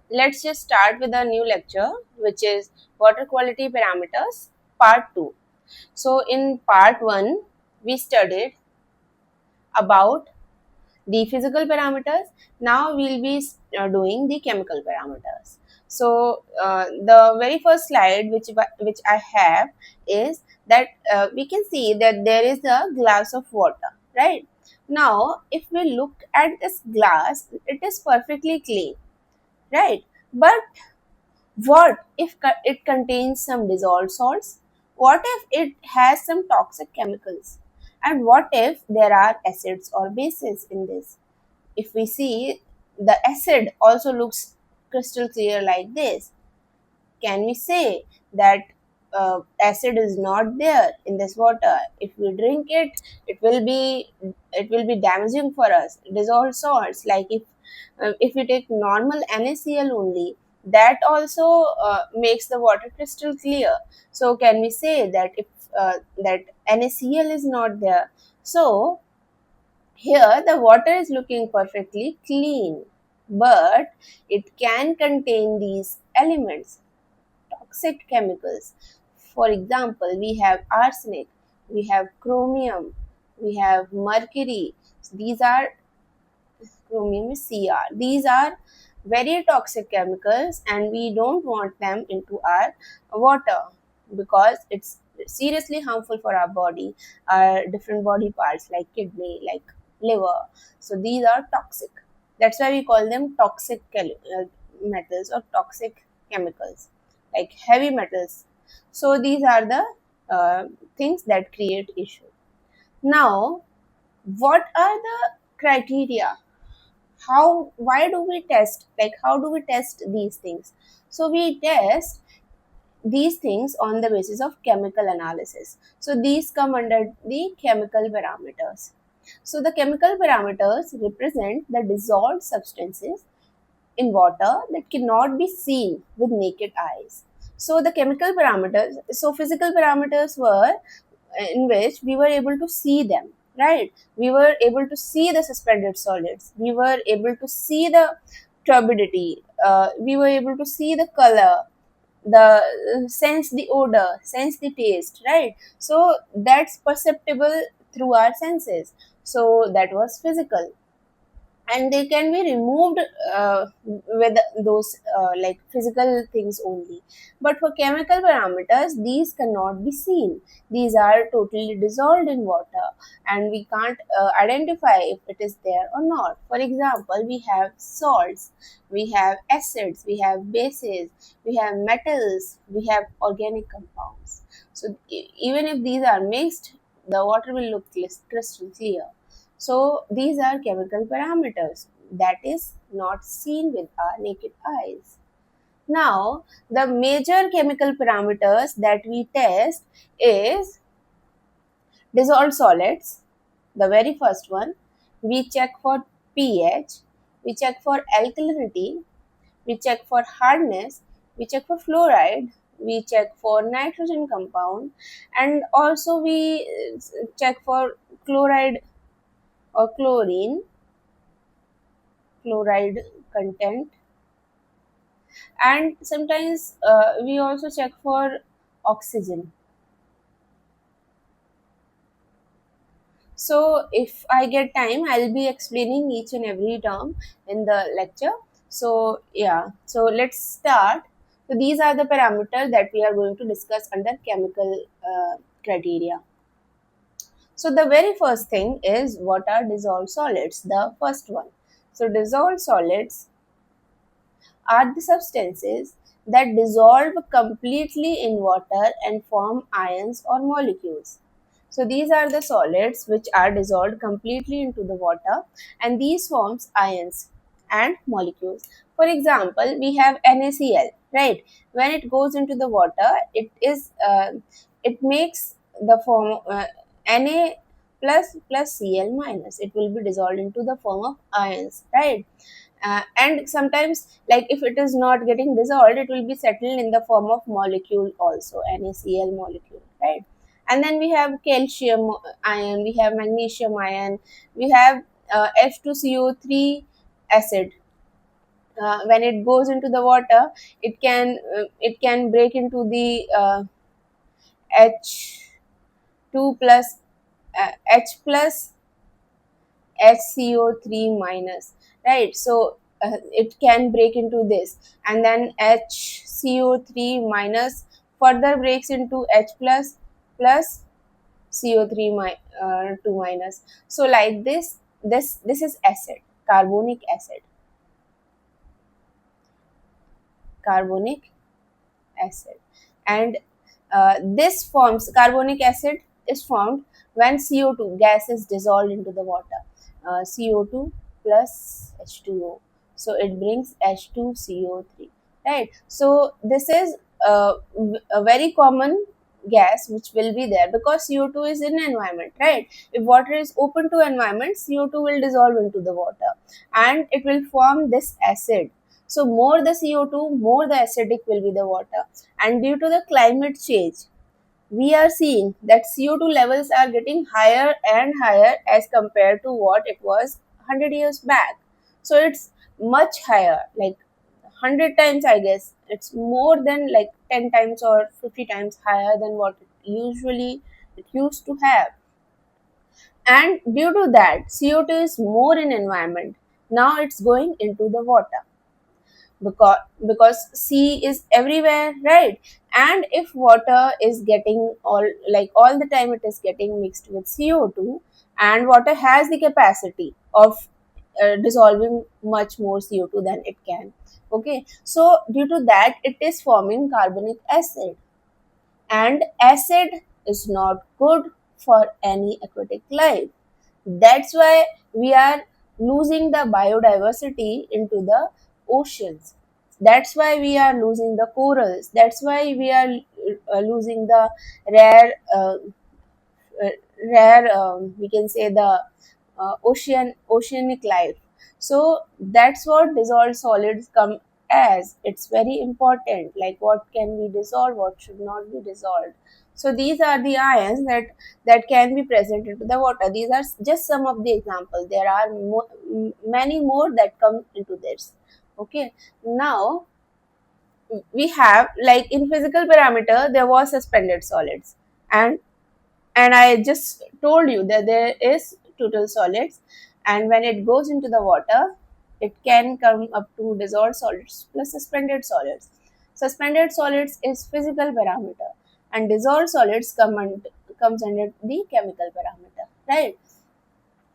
let's just start with a new lecture, which is water quality parameters, part 2. So, in part 1, we studied about the physical parameters. Now, we'll be doing the chemical parameters. So, the very first slide which I have is that we can see that there is a glass of water, right? Now, if we look at this glass, it is perfectly clean, right? But what if it contains some dissolved salts? What if it has some toxic chemicals? And what if there are acids or bases in this? If we see, the acid also looks crystal clear like this. Can we say that acid is not there in this water? If we drink it, it will be damaging for us. Dissolved salts, like if we take normal NaCl only, that also makes the water crystal clear. So can we say that if that NaCl is not there? So here the water is looking perfectly clean, but it can contain these elements, toxic chemicals. For example, we have arsenic, we have chromium, we have mercury. So these are, chromium is Cr. These are very toxic chemicals, and we don't want them into our water because it's seriously harmful for our body, our different body parts like kidney, like liver. So these are toxic. That's why we call them toxic metals or toxic chemicals, like heavy metals. So these are the things that create issue. Now, what are the criteria? Why do we test, like how do we test these things? So we test these things on the basis of chemical analysis. So these come under the chemical parameters. So the chemical parameters represent the dissolved substances in water that cannot be seen with naked eyes. So the chemical parameters, so physical parameters were in which we were able to see them, right? We were able to see the suspended solids. We were able to see the turbidity. We were able to see the color, the sense the odor, sense the taste, right? So that's perceptible through our senses. So that was physical, and they can be removed with those like physical things only. But for chemical parameters, these cannot be seen. These are totally dissolved in water, and we can't identify if it is there or not. For example, we have salts, we have acids, we have bases, we have metals, we have organic compounds. So even if these are mixed, the water will look crystal clear. So these are chemical parameters that is not seen with our naked eyes. Now, the major chemical parameters that we test is dissolved solids, the very first one. We check for pH, we check for alkalinity, we check for hardness, we check for fluoride, we check for nitrogen compound, and also we check for chloride or chloride content, and sometimes we also check for oxygen. So if I get time, I'll be explaining each and every term in the lecture. So yeah, so let's start. So these are the parameters that we are going to discuss under chemical criteria. So the very first thing is, what are dissolved solids? The first one. So dissolved solids are the substances that dissolve completely in water and form ions or molecules. So these are the solids which are dissolved completely into the water, and these forms ions and molecules. For example, we have NaCl, right? When it goes into the water, it makes the form Na plus Cl minus. It will be dissolved into the form of ions, right? And sometimes, like if it is not getting dissolved, it will be settled in the form of molecule also, NaCl molecule, right? And then we have calcium ion, we have magnesium ion, we have F2CO3 acid, when it goes into the water, it can break into the H2 plus H plus HCO3 minus, right? So it can break into this, and then HCO3 minus further breaks into H plus plus CO3 2 minus. So like this is acid, carbonic acid, carbonic acid, and this forms carbonic acid is formed when CO2 gas is dissolved into the water. CO2 plus H2O, so it brings H2CO3, right? So this is a very common gas which will be there because CO2 is in environment, right? If water is open to environment, CO2 will dissolve into the water and it will form this acid. So more the CO2, more the acidic will be the water. And due to the climate change, we are seeing that CO2 levels are getting higher and higher as compared to what it was 100 years back. So it's much higher, like 100 times, I guess. It's more than like 10 times or 50 times higher than what it used to have. And due to that, CO2 is more in environment. Now it's going into the water because sea is everywhere, right? And if water is getting all the time, it is getting mixed with CO2, and water has the capacity of dissolving much more CO2 than it can. Okay, so due to that, it is forming carbonic acid, and acid is not good for any aquatic life. That's why we are losing the biodiversity into the oceans. That's why we are losing the corals. That's why we are losing the rare, uh, we can say the oceanic life. So that's what dissolved solids come as. It's very important, like what can be dissolved, what should not be dissolved. So these are the ions that can be present into the water. These are just some of the examples. There are many more that come into this. Okay, now we have, like, in physical parameter there was suspended solids, and I just told you that there is total solids, and when it goes into the water, it can come up to dissolved solids plus suspended solids. Suspended solids is physical parameter, and dissolved solids comes under the chemical parameter, right?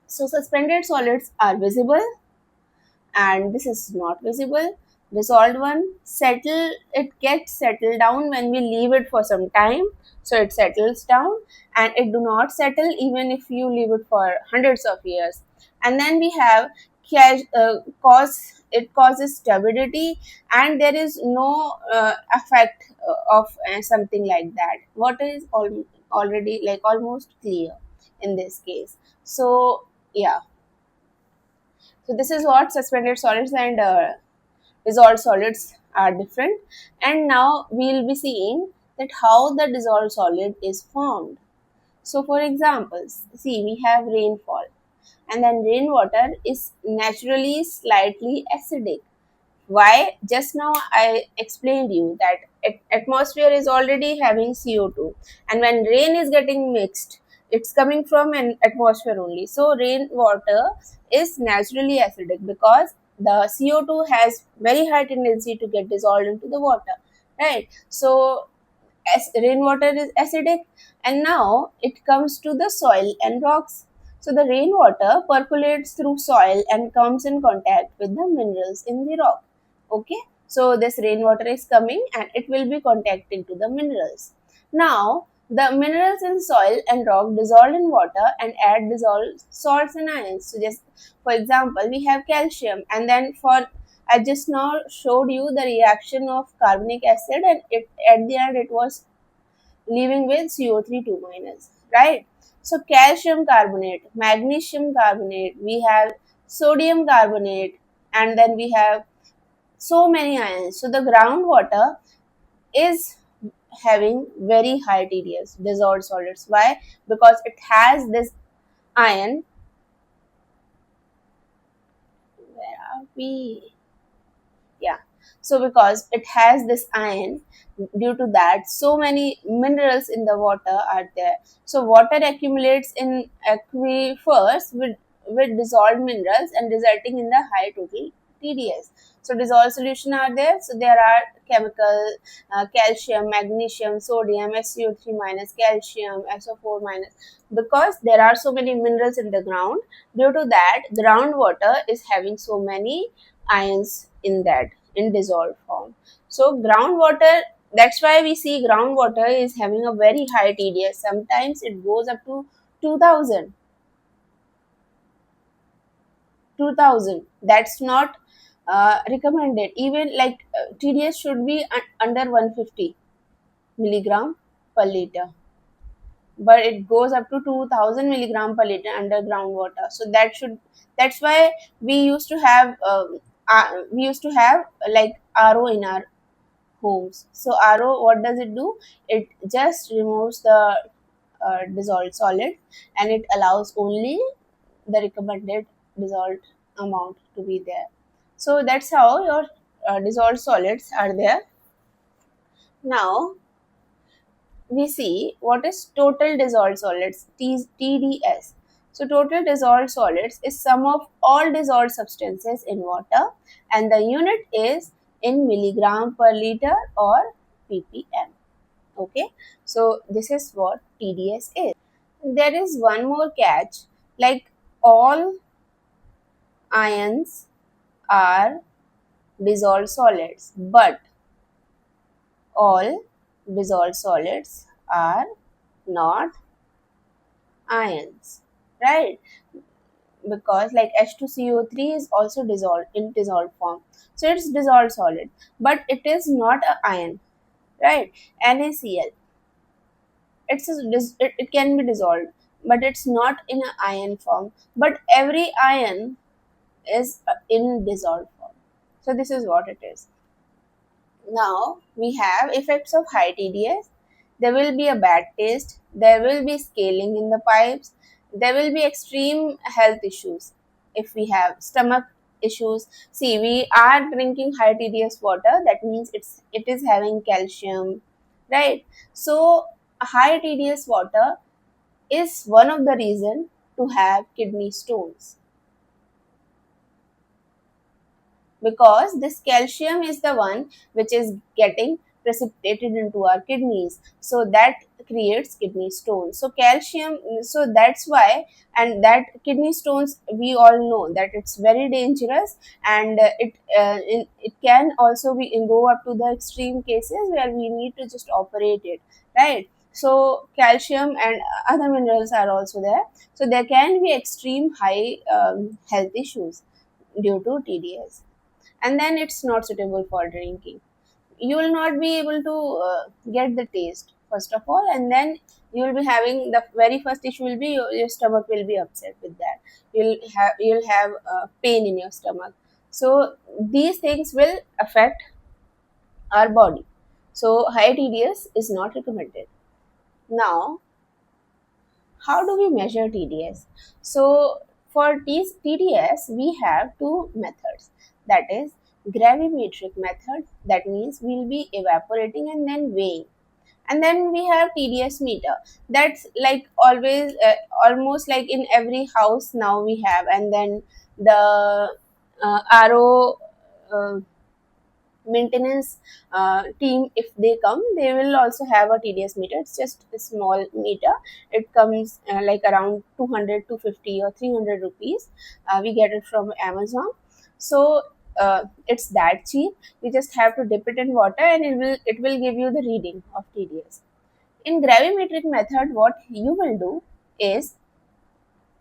So suspended solids are visible, and this is not visible. Dissolved one it gets settled down when we leave it for some time, so it settles down, and it do not settle even if you leave it for hundreds of years. And then we have cause it causes turbidity, and there is no effect of something like that. Water is already like almost clear in this case. So yeah, so this is what suspended solids and dissolved solids are different. And now we will be seeing that how the dissolved solid is formed. So for examples, see, we have rainfall, and then rainwater is naturally slightly acidic. Why? Just now I explained you that atmosphere is already having CO2, and when rain is getting mixed, it's coming from an atmosphere only. So rainwater is naturally acidic because the CO2 has very high tendency to get dissolved into the water, right? So as rainwater is acidic, and now it comes to the soil and rocks. So the rainwater percolates through soil and comes in contact with the minerals in the rock. Okay, so this rainwater is coming and it will be contacting to the minerals. Now the minerals in soil and rock dissolve in water and add dissolved salts and ions. So just for example, we have calcium, and then for I just now showed you the reaction of carbonic acid, and it at the end it was leaving with CO3 2 minus, right? So calcium carbonate, magnesium carbonate, we have sodium carbonate, and then we have so many ions. So the groundwater is having very high TDS, dissolved solids. Why? Because it has this ion. Where are we? So because it has this iron, due to that so many minerals in the water are there. So water accumulates in aquifers with dissolved minerals and resulting in the high total TDS. So dissolved solution are there. So there are chemical calcium, magnesium, sodium, SiO3 minus, calcium, SO4 minus. Because there are so many minerals in the ground, due to that groundwater is having so many ions in that in dissolved form. So groundwater, that's why we see groundwater is having a very high TDS. Sometimes it goes up to 2000. That's not recommended. Even like TDS should be under 150 milligram per liter, but it goes up to 2000 milligram per liter under groundwater. So that's why we used to have like RO in our homes. So RO, what does it do? It just removes the dissolved solid, and it allows only the recommended dissolved amount to be there. So that's how your dissolved solids are there. Now we see what is total dissolved solids, TDS. So total dissolved solids is sum of all dissolved substances in water, and the unit is in milligram per liter or ppm. Okay, so this is what TDS is. There is one more catch, like all ions are dissolved solids, but all dissolved solids are not ions, right? Because like H2CO3 is also dissolved in dissolved form, so it's dissolved solid, but it is not a ion, right? NaCl, it can be dissolved, but it's not in an ion form. But every ion is in dissolved form. So this is what it is. Now we have effects of high TDS. There will be a bad taste, there will be scaling in the pipes, there will be extreme health issues. If we have stomach issues, see, we are drinking high TDS water, that means it is having calcium, right? So high TDS water is one of the reason to have kidney stones, because this calcium is the one which is getting precipitated into our kidneys, so that creates kidney stones. So calcium, so that's why. And that kidney stones, we all know that it's very dangerous, and it can also be go up to the extreme cases where we need to just operate it, right? So calcium and other minerals are also there, so there can be extreme high health issues due to TDS, and then it's not suitable for drinking. You will not be able to get the taste, first of all, and then you will be having the very first issue will be your stomach will be upset with that. You'll have pain in your stomach. So these things will affect our body. So high TDS is not recommended. Now, how do we measure TDS? So for TDS, we have two methods. That is gravimetric method. That means we'll be evaporating and then weighing. And then we have TDS meter. That's like always, almost like in every house now we have. And then the RO maintenance team, if they come, they will also have a TDS meter. It's just a small meter. It comes like around 200, 250 or 300 rupees. We get it from Amazon. So it's that cheap. You just have to dip it in water, and it will give you the reading of TDS. In gravimetric method, what you will do is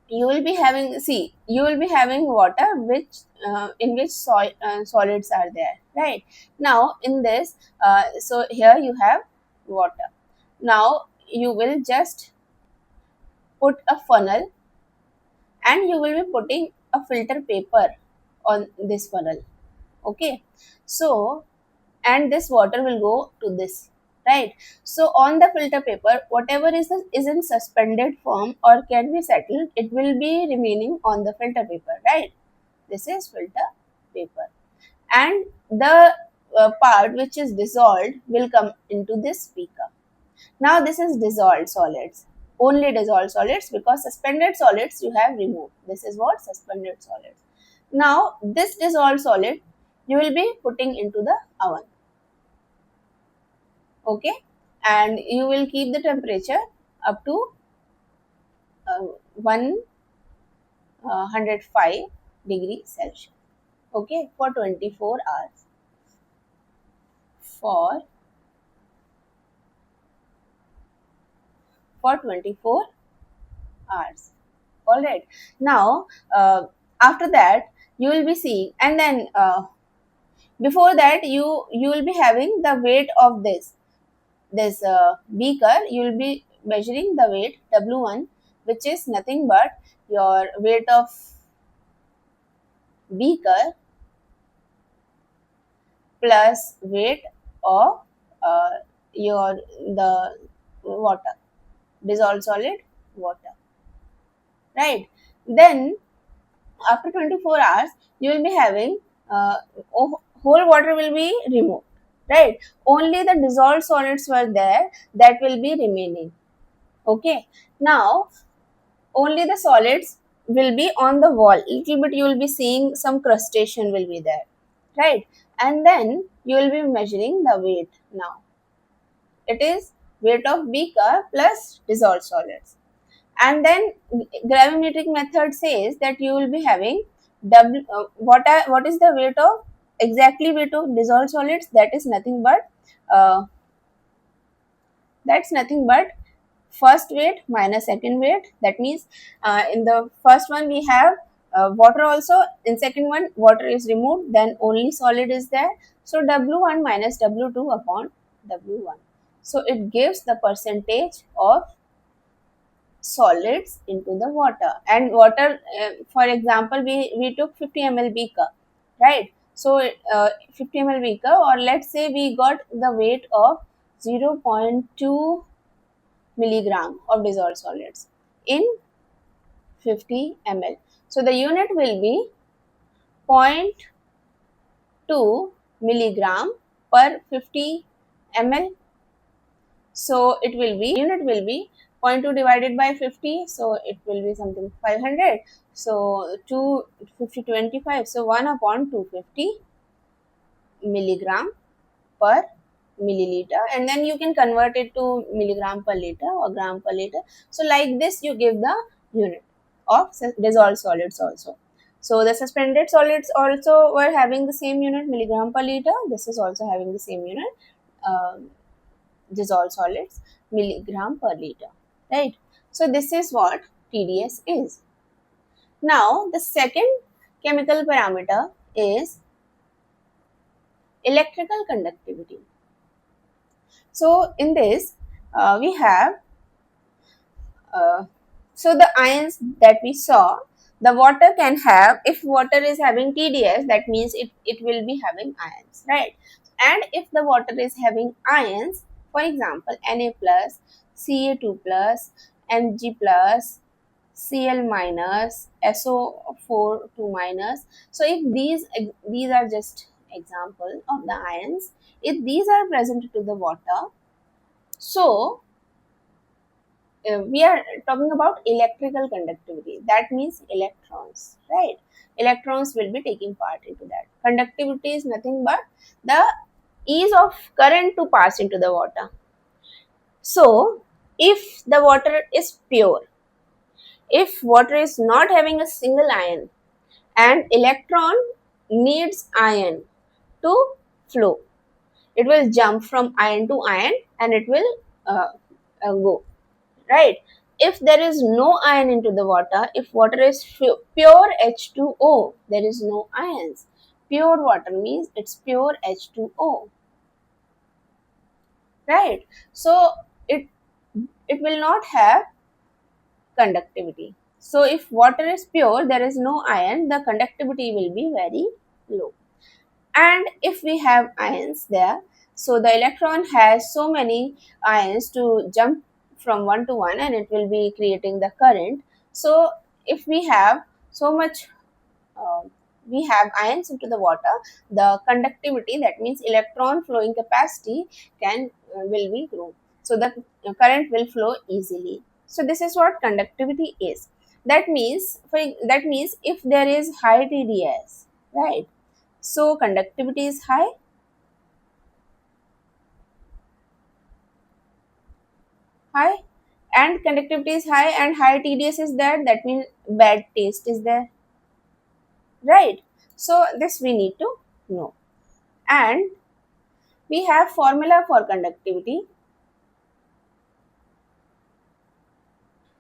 you will be having water which in which solids are there, right? Now in this, so here you have water. Now you will just put a funnel, and you will be putting a filter paper on this funnel. Okay, so and this water will go to this, right? So on the filter paper, whatever is in suspended form or can be settled, it will be remaining on the filter paper, right? This is filter paper. And the part which is dissolved will come into this beaker. Now this is dissolved solids, only dissolved solids, because suspended solids you have removed. This is what suspended solids. Now this dissolved solid you will be putting into the oven. Okay, and you will keep the temperature up to 105 degrees Celsius. Okay, for 24 hours. For 24 hours. All right. Now, after that, you will be seeing, and then before that, you will be having the weight of this beaker. You will be measuring the weight W1, which is nothing but your weight of beaker plus weight of the water, dissolved solid water, right? Then after 24 hours you will be having whole water will be removed, right? Only the dissolved solids were there that will be remaining. Okay, now only the solids will be on the wall. Little bit you will be seeing some crustacean will be there, right? And then you will be measuring the weight. Now it is weight of beaker plus dissolved solids. And then gravimetric method says that you will be having what is the weight of exactly weight of dissolved solids, that is nothing but uh, that's nothing but first weight minus second weight. That means in the first one we have water also, in second one water is removed, then only solid is there. So W1 minus W2 upon W1. So it gives the percentage of solids into the water. And water, for example, we took 50 ml beaker, right? So 50 ml beaker, or let's say we got the weight of 0.2 milligram of dissolved solids in 50 ml. So the unit will be 0.2 milligram per 50 ml. So it will be, unit will be 0.2 divided by 50, so it will be something 500. So 250 25, so 1 upon 250 milligram per milliliter, and then you can convert it to milligram per liter or gram per liter. So like this you give the unit of dissolved solids also. So the suspended solids also were having the same unit, milligram per liter. This is also having the same unit, dissolved solids, milligram per liter, right? So this is what TDS is. Now the second chemical parameter is electrical conductivity. So in this we have so the ions that we saw, the water can have, if water is having TDS, that means it will be having ions, right? And if the water is having ions, for example Na plus, Ca2 plus, Mg plus, Cl minus, SO4 2 minus. So if these are just example of the ions, if these are present to the water, so we are talking about electrical conductivity. That means electrons, right? Electrons will be taking part into that. Conductivity is nothing but the ease of current to pass into the water. So if the water is pure, if water is not having a single ion and electron needs ion to flow, it will jump from ion to ion and it will go, right? If there is no ion into the water, if water is pure H2O, there is no ions. Pure water means it's pure H2O, right? So it will not have conductivity. So if water is pure, there is no ion, the conductivity will be very low. And if we have ions there, so the electron has so many ions to jump from one to one and it will be creating the current. So if we have so much we have ions into the water, the conductivity, that means electron flowing capacity, can will be grown. So the current will flow easily. So this is what conductivity is. That means if there is high TDS, right? So conductivity is high, and conductivity is high, and high TDS is there. That means bad taste is there, right? So this we need to know. And we have formula for conductivity.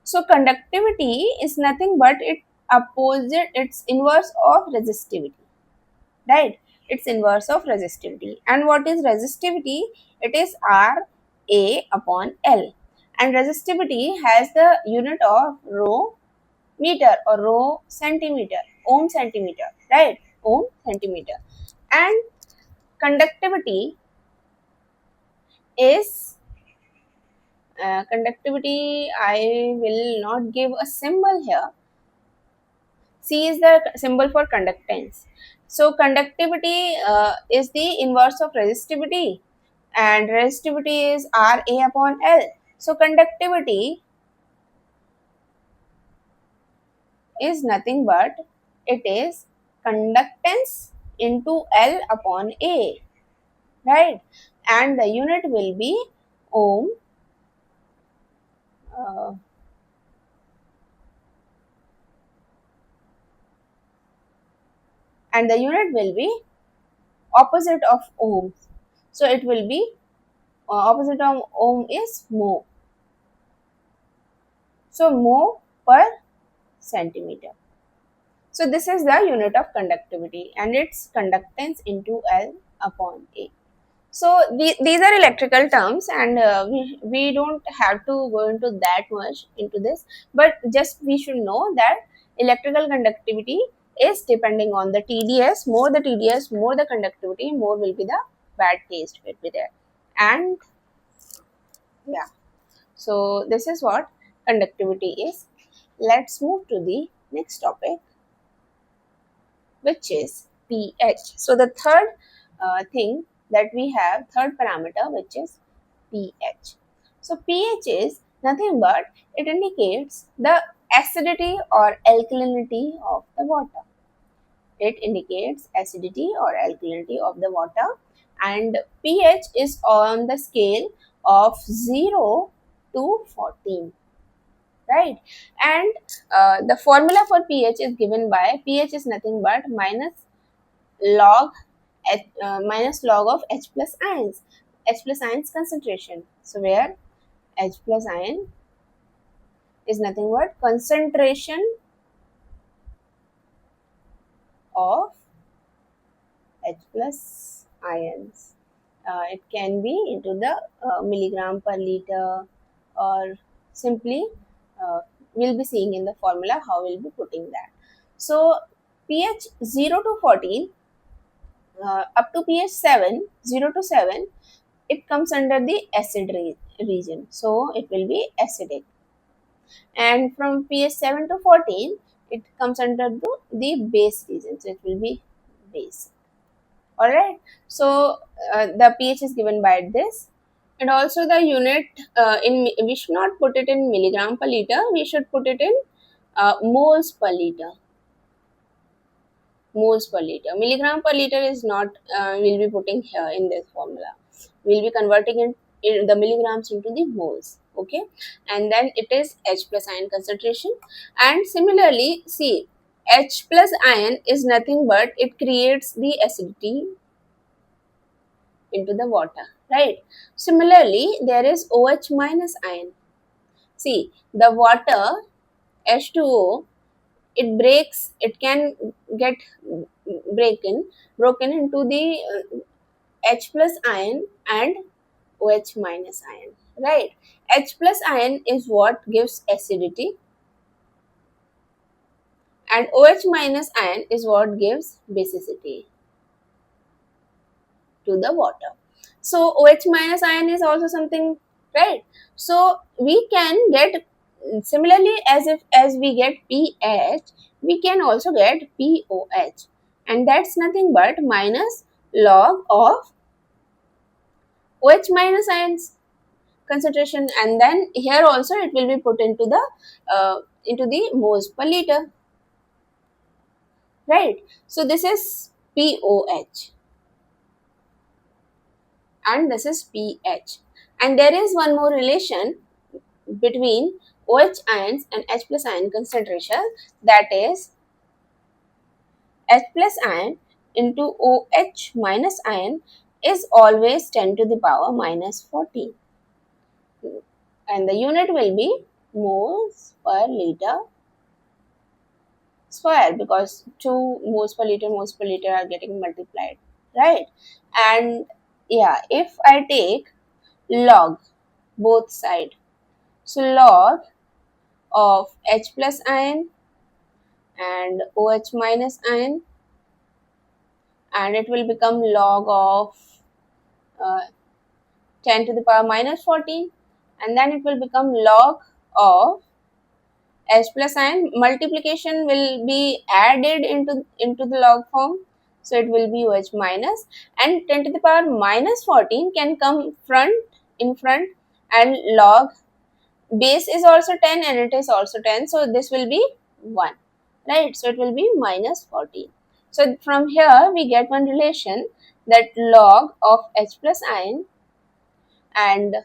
So conductivity is nothing but its inverse of resistivity, right? It's inverse of resistivity. And what is resistivity? It is R A upon L. And resistivity has the unit of rho meter or rho centimeter, ohm centimeter, right? Ohm centimeter. And conductivity is conductivity, I will not give a symbol here. C is the symbol for conductance. So conductivity is the inverse of resistivity, and resistivity is R A upon L. So conductivity is nothing but it is conductance into L upon A, right? And the unit will be ohm. Uh, and the unit will be opposite of ohm. So it will be opposite of ohm is mho. So mho per centimeter. So this is the unit of conductivity, and its conductance into L upon A. So these are electrical terms, and we don't have to go into that much into this, but just we should know that electrical conductivity is depending on the TDS. More the TDS, more the conductivity, more will be the bad taste will be there. And yeah, so this is what conductivity is. Let's move to the next topic, which is pH. So the third thing that we have, third parameter, which is pH. So pH is nothing but it indicates the acidity or alkalinity of the water. It indicates acidity or alkalinity of the water, and pH is on the scale of 0 to 14, right? And the formula for pH is given by, pH is nothing but log minus log of H plus ions, H plus ions concentration. So where H plus ion is nothing but concentration of H plus ions. It can be into the milligram per liter, or simply we'll be seeing in the formula how we'll be putting that. So pH 0 to 14 up to pH 7, 0 to 7, it comes under the acid region. So it will be acidic. And from pH 7 to 14, it comes under the base region. So it will be base. Alright. So the pH is given by this. And also the unit, we should not put it in milligram per liter. We should put it in moles per liter. Moles per liter. Milligram per liter is not, we'll be putting here in this formula. We'll be converting it in the milligrams into the moles. Okay. And then it is H plus ion concentration. And similarly, see, H plus ion is nothing but it creates the acidity into the water, right? Similarly, there is OH minus ion. See, the water H2O, it can get broken into the H plus ion and OH minus ion, right? H plus ion is what gives acidity, and OH minus ion is what gives basicity to the water. So OH minus ion is also something, right? So we can get, similarly as we get pH, we can also get POH. and that's nothing but minus log of OH minus ions concentration, and then here also it will be put into the moles per liter, right? So this is POH and this is pH, and there is one more relation between OH ions and H plus ion concentration, that is H plus ion into OH minus ion is always 10 to the power minus 14, and the unit will be moles per liter square, because 2 moles per liter are getting multiplied, right? And yeah, if I take log both side, so log of H plus ion and OH minus ion, and it will become log of uh, 10 to the power minus 14, and then it will become log of H plus ion. Multiplication will be added into the log form, so it will be OH minus, and 10 to the power minus 14 can come in front, and log base is also 10 and it is also 10, so this will be 1, right? So it will be minus 14. So from here we get one relation, that log of H plus ion and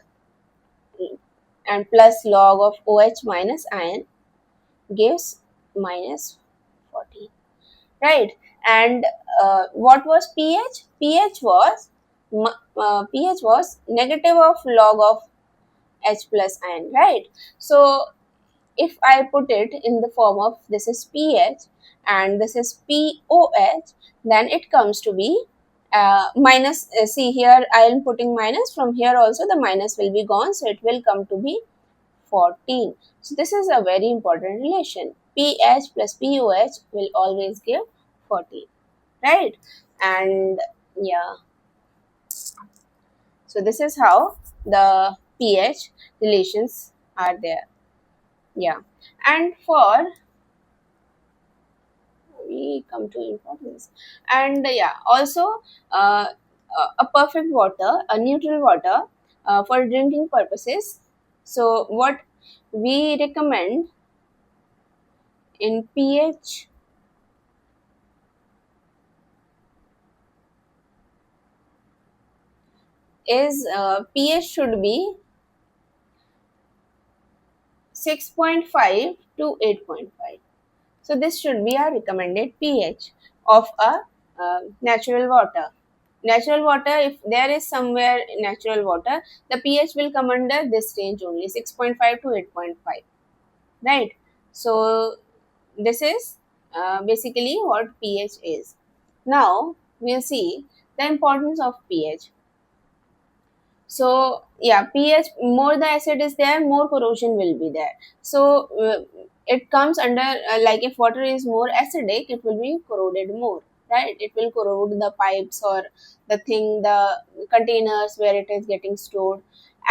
plus log of OH minus ion gives minus 14, right? And what was pH? pH was negative of log of H plus ion, right? So if I put it in the form of, this is pH and this is POH, then it comes to be minus, see here I am putting minus, from here also the minus will be gone, so it will come to be 14. So this is a very important relation. pH plus POH will always give 14, right? And yeah, so this is how the pH relations are there. Yeah, and for we come to importance, and yeah, also a perfect water, a neutral water for drinking purposes. So what we recommend in pH is pH should be 6.5 to 8.5. So this should be our recommended pH of a natural water. Natural water, if there is somewhere natural water, the pH will come under this range only, 6.5 to 8.5, right? So this is basically what pH is. Now we'll see the importance of pH. So yeah, pH, more the acid is there, more corrosion will be there. So it comes under like if water is more acidic, it will be corroded more, right? It will corrode the pipes or the containers where it is getting stored,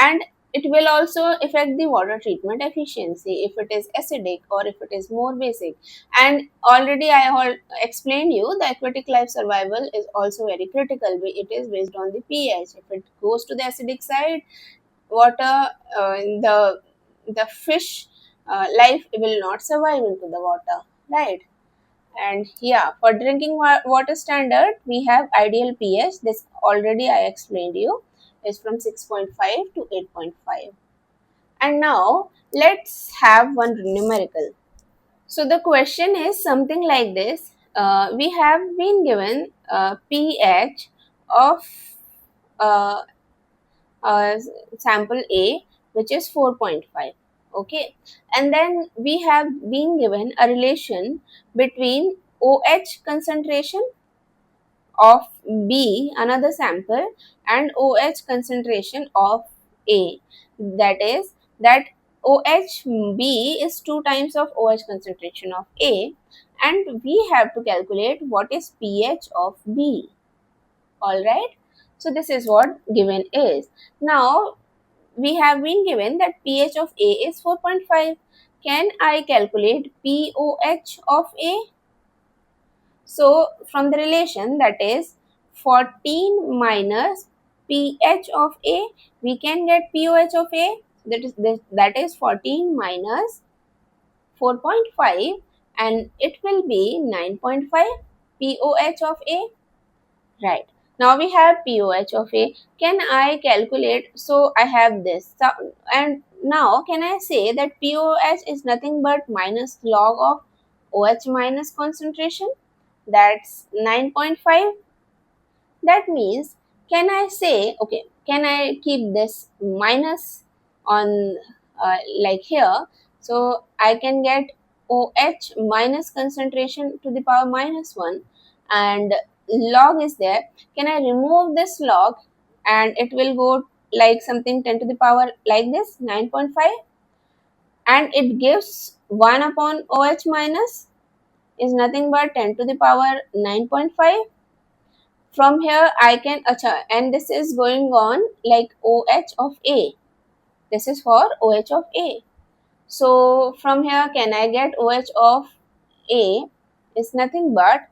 and it will also affect the water treatment efficiency if it is acidic or if it is more basic. And already I explained you the aquatic life survival is also very critical. It is based on the pH. If it goes to the acidic side, water, the fish life will not survive into the water, right? And yeah, for drinking water standard, we have ideal pH. This already I explained you, is from 6.5 to 8.5. And now let's have one numerical. So the question is something like this. We have been given pH of uh, uh, sample A, which is 4.5. Okay, and then we have been given a relation between OH concentration of B, another sample, and OH concentration of A. That is, that OHB is 2 times of OH concentration of A, and we have to calculate what is pH of B. Alright, so this is what given is. Now, we have been given that pH of A is 4.5. Can I calculate pOH of A? So from the relation, that is 14 minus pH of A, we can get POH of A. That is 14 minus 4.5, and it will be 9.5 POH of A. Right. Now we have POH of A. Can I calculate? So I have this. So, and now can I say that POH is nothing but minus log of OH minus concentration? That's 9.5. That means, can I say, okay, can I keep this minus on like here? So I can get OH minus concentration to the power minus 1, and log is there. Can I remove this log and it will go like something 10 to the power like this, 9.5, and it gives 1 upon OH minus is nothing but 10 to the power 9.5. From here I can, and this is going on like OH of A. This is for OH of A. So from here, can I get OH of A is nothing but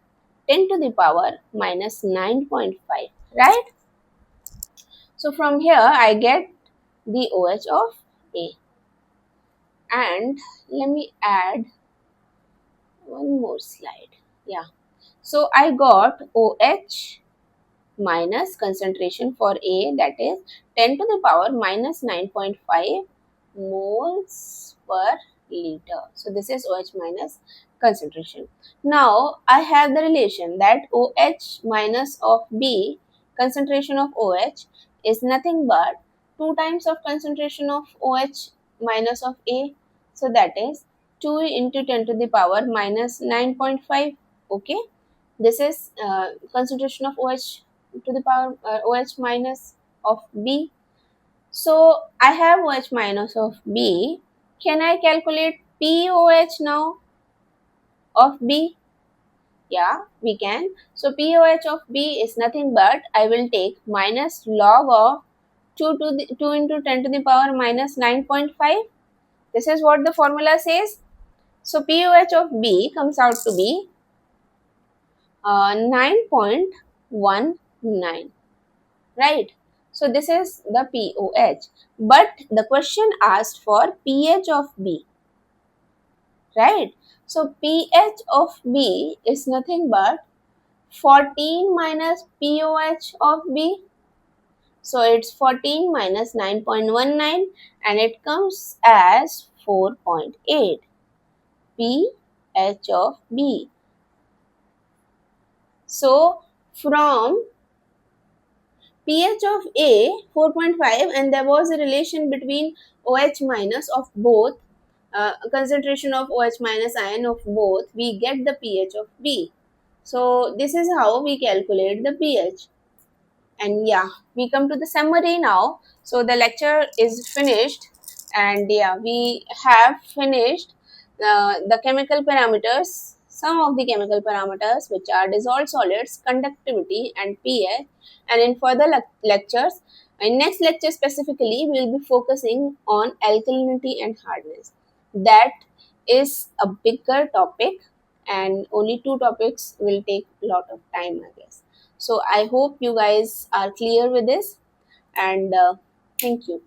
10 to the power minus 9.5, right? So from here I get the OH of A. And let me add one more slide. Yeah. So I got OH minus concentration for A, that is 10 to the power minus 9.5 moles per liter. So this is OH minus concentration. Now I have the relation that OH minus of B, concentration of OH, is nothing but 2 times of concentration of OH minus of A. So that is 2 into 10 to the power minus 9.5. Okay. This is concentration of OH to the power OH minus of B. So I have OH minus of B. Can I calculate POH now of B? Yeah, we can. So POH of B is nothing but, I will take minus log of 2 into 10 to the power minus 9.5. This is what the formula says. So POH of B comes out to be 9.19, right? So this is the POH, but the question asked for pH of B, right? So pH of B is nothing but 14 minus POH of B. So it's 14 minus 9.19, and it comes as 4.8 pH of B. So from pH of A 4.5, and there was a relation between OH minus of both, concentration of OH minus ion of both, we get the pH of B. So this is how we calculate the pH. And yeah, we come to the summary now. So the lecture is finished, and yeah, we have finished the chemical parameters, some of the chemical parameters, which are dissolved solids, conductivity, and pH. And in further lectures, in next lecture specifically, we will be focusing on alkalinity and hardness. That is a bigger topic, and only 2 topics will take a lot of time, I guess. So I hope you guys are clear with this, and thank you.